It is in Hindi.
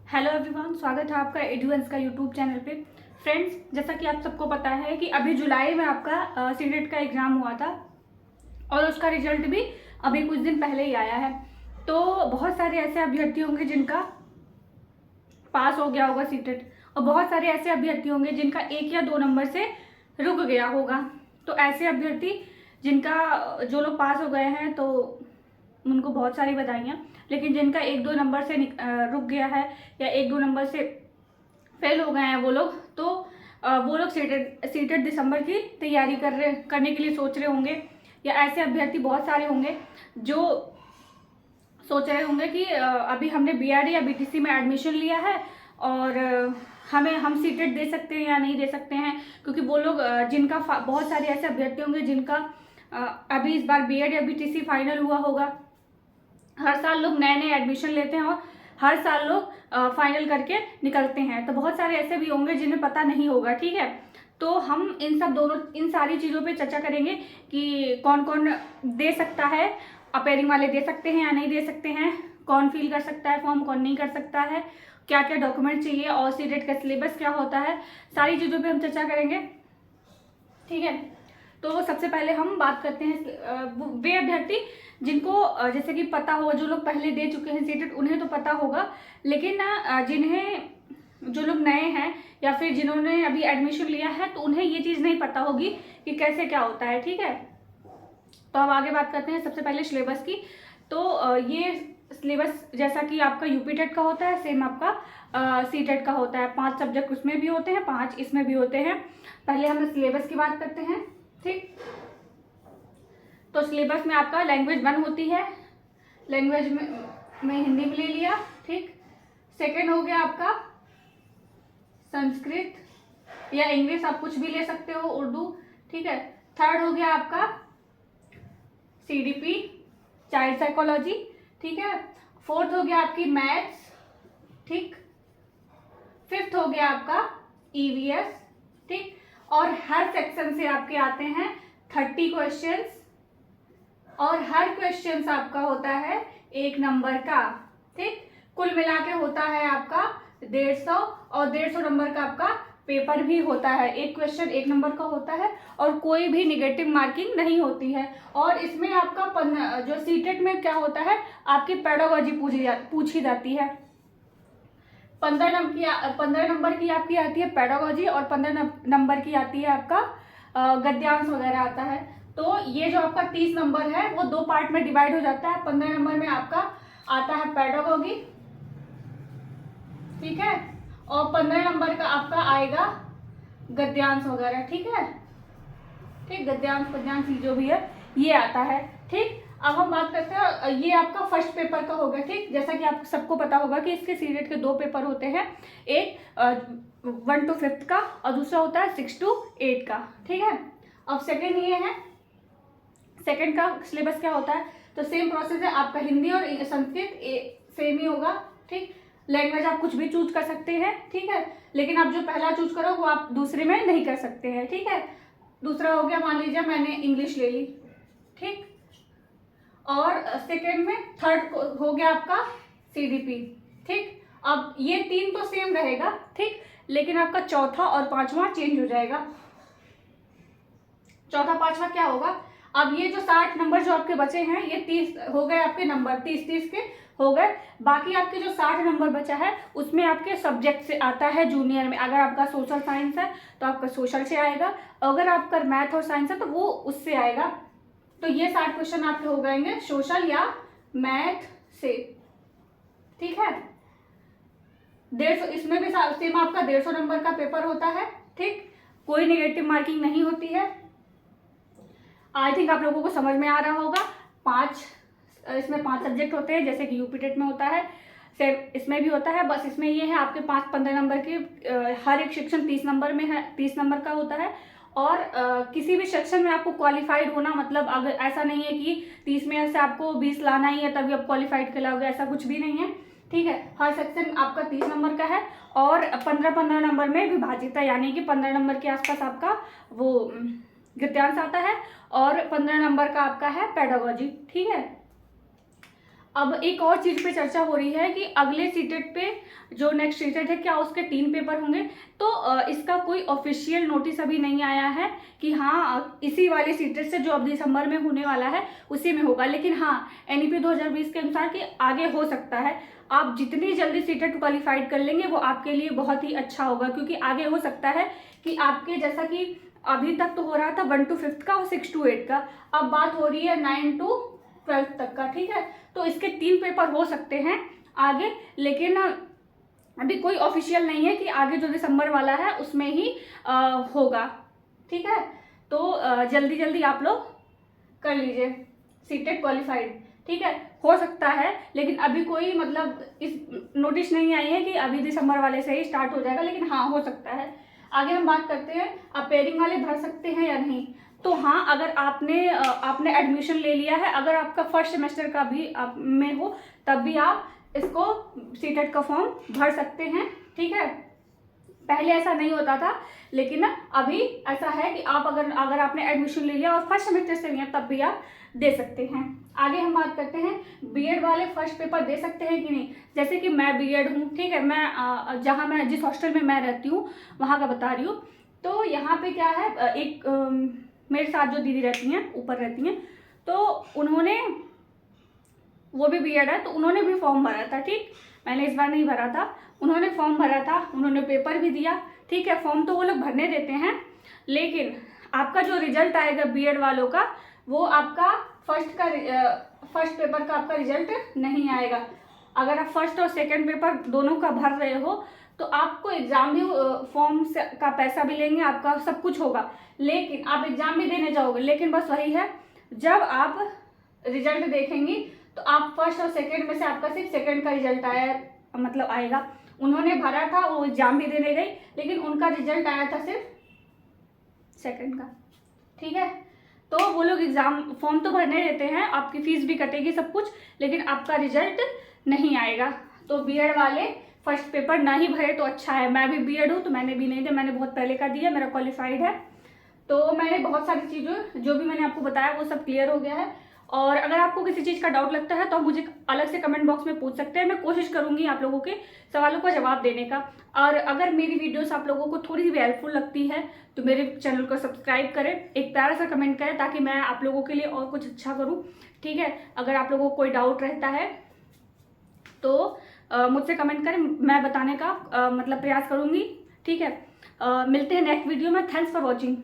हेलो एवरीवन, स्वागत है आपका एडुएंस का यूट्यूब चैनल पे। फ्रेंड्स, जैसा कि आप सबको पता है कि अभी जुलाई में आपका सीटेट का एग्ज़ाम हुआ था और उसका रिजल्ट भी अभी कुछ दिन पहले ही आया है। तो बहुत सारे ऐसे अभ्यर्थी होंगे जिनका पास हो गया होगा सीटेट, और बहुत सारे ऐसे अभ्यर्थी होंगे जिनका 1 या 2 नंबर से रुक गया होगा। तो ऐसे अभ्यर्थी जिनका जो लोग पास हो गए हैं तो उनको बहुत सारी बधाइयाँ, लेकिन जिनका 1-2 नंबर से रुक गया है या 1-2 नंबर से फेल हो गए हैं वो लोग सीटेट दिसंबर की तैयारी करने के लिए सोच रहे होंगे, या ऐसे अभ्यर्थी बहुत सारे होंगे जो सोच रहे होंगे कि अभी हमने बीआरडी या बीटीसी में एडमिशन लिया है और हम सीटेट दे सकते हैं या नहीं दे सकते हैं, क्योंकि वो लोग जिनका बहुत सारे ऐसे अभ्यर्थी होंगे जिनका अभी इस बार बीएड या बीटीसी फाइनल हुआ होगा। हर साल लोग नए नए एडमिशन लेते हैं और हर साल लोग फाइनल करके निकलते हैं, तो बहुत सारे ऐसे भी होंगे जिन्हें पता नहीं होगा। ठीक है, तो हम इन सारी चीज़ों पे चर्चा करेंगे कि कौन कौन दे सकता है, अपेयरिंग वाले दे सकते हैं या नहीं दे सकते हैं, कौन फिल कर सकता है फॉर्म, कौन नहीं कर सकता है, क्या क्या डॉक्यूमेंट चाहिए और सीटेट का सिलेबस क्या होता है, सारी चीज़ों पे हम चर्चा करेंगे। ठीक है, तो सबसे पहले हम बात करते हैं वे अभ्यर्थी जिनको जैसे कि पता होगा, जो लोग पहले दे चुके हैं सीटेट उन्हें तो पता होगा, लेकिन जिन्हें जो लोग नए हैं या फिर जिन्होंने अभी एडमिशन लिया है तो उन्हें ये चीज़ नहीं पता होगी कि कैसे क्या होता है। ठीक है, तो अब आगे बात करते हैं सबसे पहले सिलेबस की। तो ये सिलेबस जैसा कि आपका यूपी टेट का होता है, सेम आपका सीटेट का होता है। 5 सब्जेक्ट उसमें भी होते हैं, 5 इसमें भी होते हैं। पहले हम सिलेबस की बात करते हैं। ठीक, तो सिलेबस में आपका लैंग्वेज 1 होती है, लैंग्वेज में हिंदी में ले लिया। ठीक, सेकंड हो गया आपका संस्कृत या इंग्लिश, आप कुछ भी ले सकते हो, उर्दू। ठीक है, थर्ड हो गया आपका सीडीपी, चाइल्ड साइकोलॉजी। ठीक है, फोर्थ हो गया आपकी मैथ्स। ठीक, फिफ्थ हो गया आपका ईवीएस। ठीक, और हर सेक्शन से आपके आते हैं 30 क्वेश्चंस और हर क्वेश्चंस आपका होता है 1 नंबर का। ठीक, कुल मिला के होता है आपका 150 और 150 नंबर का आपका पेपर भी होता है। एक क्वेश्चन 1 नंबर का होता है और कोई भी निगेटिव मार्किंग नहीं होती है। और इसमें आपका जो सीटेट में क्या होता है, आपकी पेडागोजी पूछी जाती है। 15 नंबर की आपकी आती है पेडागोजी और 15 नंबर की आती है आपका गद्यांश वगैरह आता है। तो ये जो आपका 30 नंबर है वो 2 पार्ट में डिवाइड हो जाता है। 15 नंबर में आपका आता है पेडागोजी, ठीक है, और 15 नंबर का आपका आएगा गद्यांश वगैरह। ठीक है, ठीक, गद्यांश जो भी है ये आता है। ठीक, अब हम बात करते हैं, ये आपका फर्स्ट पेपर का होगा। ठीक, जैसा कि आप सबको पता होगा कि इसके सीटेट के 2 पेपर होते हैं, एक 1 to 5th का और दूसरा होता है 6 to 8 का। ठीक है, अब सेकेंड ये है, सेकेंड का सिलेबस क्या होता है, तो सेम प्रोसेस है आपका, हिंदी और संस्कृत सेम ही होगा। ठीक, लैंग्वेज आप कुछ भी चूज कर सकते हैं। ठीक है, लेकिन आप जो पहला चूज करो वो आप दूसरे में नहीं कर सकते हैं। ठीक है, दूसरा हो गया, मान लीजिए मैंने इंग्लिश ले ली। ठीक, और सेकेंड में थर्ड हो गया आपका सीडीपी। ठीक, अब ये 3 तो सेम रहेगा। ठीक, लेकिन आपका चौथा और 5वां चेंज हो जाएगा। चौथा 5वां क्या होगा, अब ये जो 60 नंबर जो आपके बचे हैं ये 30 हो गए आपके नंबर, 30 के हो गए। बाकी आपके जो 60 नंबर बचा है उसमें आपके सब्जेक्ट से आता है जूनियर में। अगर आपका सोशल साइंस है तो आपका सोशल से आएगा, अगर आपका मैथ और साइंस है तो वो उससे आएगा। तो ये 60 क्वेश्चन आपके हो जाएंगे सोशल या मैथ से। ठीक है, 150, इसमें भी सेम आपका 150 नंबर का पेपर होता है। ठीक, कोई नेगेटिव मार्किंग नहीं होती है। आई थिंक आप लोगों को समझ में आ रहा होगा। इसमें 5 सब्जेक्ट होते हैं, जैसे कि यूपी टेट में होता है, सेम इसमें भी होता है। बस इसमें ये है आपके 15 नंबर के हर एक सेक्शन 30 नंबर में है, 30 नंबर का होता है। और किसी भी सेक्शन में आपको क्वालिफाइड होना, मतलब अगर ऐसा नहीं है कि 30 में से आपको 20 लाना ही है तभी आप क्वालिफाइड कहलाओगे, ऐसा कुछ भी नहीं है। ठीक है, हर सेक्शन आपका 30 नंबर का है और 15-15 नंबर में विभाजित है, यानी कि 15 नंबर के आसपास आपका वो गद्यांश आता है और 15 नंबर का आपका है पेडागोजी। ठीक है, अब एक और चीज़ पे चर्चा हो रही है कि अगले सीटेट पे जो नेक्स्ट सीटेट है क्या उसके 3 पेपर होंगे। तो इसका कोई ऑफिशियल नोटिस अभी नहीं आया है कि हाँ इसी वाले सीटेट से जो अब दिसंबर में होने वाला है उसी में होगा। लेकिन हाँ NEP 2020 के अनुसार कि आगे हो सकता है। आप जितनी जल्दी सीटेट क्वालिफाइड कर लेंगे वो आपके लिए बहुत ही अच्छा होगा, क्योंकि आगे हो सकता है कि आपके जैसा कि अभी तक तो हो रहा था 1 to 5th का और 6 to 8 का, अब बात हो रही है 9 to 12th तक का। ठीक है, तो इसके 3 पेपर हो सकते हैं आगे, लेकिन अभी कोई ऑफिशियल नहीं है कि आगे जो दिसंबर वाला है उसमें ही होगा। ठीक है, तो जल्दी जल्दी आप लोग कर लीजिए सीटेट क्वालिफाइड। ठीक है, हो सकता है, लेकिन अभी कोई मतलब इस नोटिस नहीं आई है कि अभी दिसंबर वाले से ही स्टार्ट हो जाएगा, लेकिन हाँ हो सकता है। आगे हम बात करते हैं अपेयरिंग वाले भर सकते हैं या नहीं। तो हाँ, अगर आपने एडमिशन ले लिया है, अगर आपका फर्स्ट सेमेस्टर का भी में हो तब भी आप इसको सीटेट का फॉर्म भर सकते हैं। ठीक है, पहले ऐसा नहीं होता था, लेकिन अभी ऐसा है कि आप अगर आपने एडमिशन ले लिया और फर्स्ट सेमेस्टर से लिया तब भी आप दे सकते हैं। आगे हम बात करते हैं बीएड वाले फर्स्ट पेपर दे सकते हैं कि नहीं। जैसे कि मैं बीएड हूँ, ठीक है, मैं जिस हॉस्टल में मैं रहती हूँ वहाँ का बता रही हूँ। तो यहाँ पे क्या है, एक मेरे साथ जो दीदी रहती हैं, ऊपर रहती हैं, तो उन्होंने, वो भी बीएड है, तो उन्होंने भी फॉर्म भरा था। ठीक, मैंने इस बार नहीं भरा था, उन्होंने फॉर्म भरा था, उन्होंने पेपर भी दिया। ठीक है, फॉर्म तो वो लोग भरने देते हैं, लेकिन आपका जो रिजल्ट आएगा बीएड वालों का, वो आपका फर्स्ट पेपर का आपका रिजल्ट नहीं आएगा। अगर आप फर्स्ट और सेकंड पेपर दोनों का भर रहे हो तो आपको एग्ज़ाम भी, फॉर्म का पैसा भी लेंगे, आपका सब कुछ होगा, लेकिन आप एग्ज़ाम भी देने जाओगे। लेकिन बस वही है, जब आप रिजल्ट देखेंगी तो आप फर्स्ट और सेकंड में से आपका सिर्फ सेकंड का रिजल्ट आएगा। उन्होंने भरा था, वो एग्ज़ाम भी देने गई, लेकिन उनका रिजल्ट आया था सिर्फ सेकंड का। ठीक है, तो वो लोग एग्ज़ाम फॉर्म तो भरने देते हैं, आपकी फ़ीस भी कटेगी सब कुछ, लेकिन आपका रिजल्ट नहीं आएगा। तो बीएड वाले फर्स्ट पेपर ना ही भरे तो अच्छा है। मैं भी बीएड हूँ तो मैंने भी नहीं दिया, मैंने बहुत पहले का दिया, मेरा क्वालिफाइड है। तो मैंने बहुत सारी चीज़ें जो भी मैंने आपको बताया वो सब क्लियर हो गया है। और अगर आपको किसी चीज़ का डाउट लगता है तो आप मुझे अलग से कमेंट बॉक्स में पूछ सकते हैं, मैं कोशिश करूंगी आप लोगों के सवालों का जवाब देने का। और अगर मेरी वीडियोस आप लोगों को थोड़ी सी भी हेल्पफुल लगती है तो मेरे चैनल को सब्सक्राइब करें, एक प्यारा सा कमेंट करें, ताकि मैं आप लोगों के लिए और कुछ अच्छा करूँ। ठीक है, अगर आप लोगों को कोई डाउट रहता है तो मुझसे कमेंट करें, मैं बताने का प्रयास करूँगी। ठीक है, मिलते हैं नेक्स्ट वीडियो में। Thanks for watching.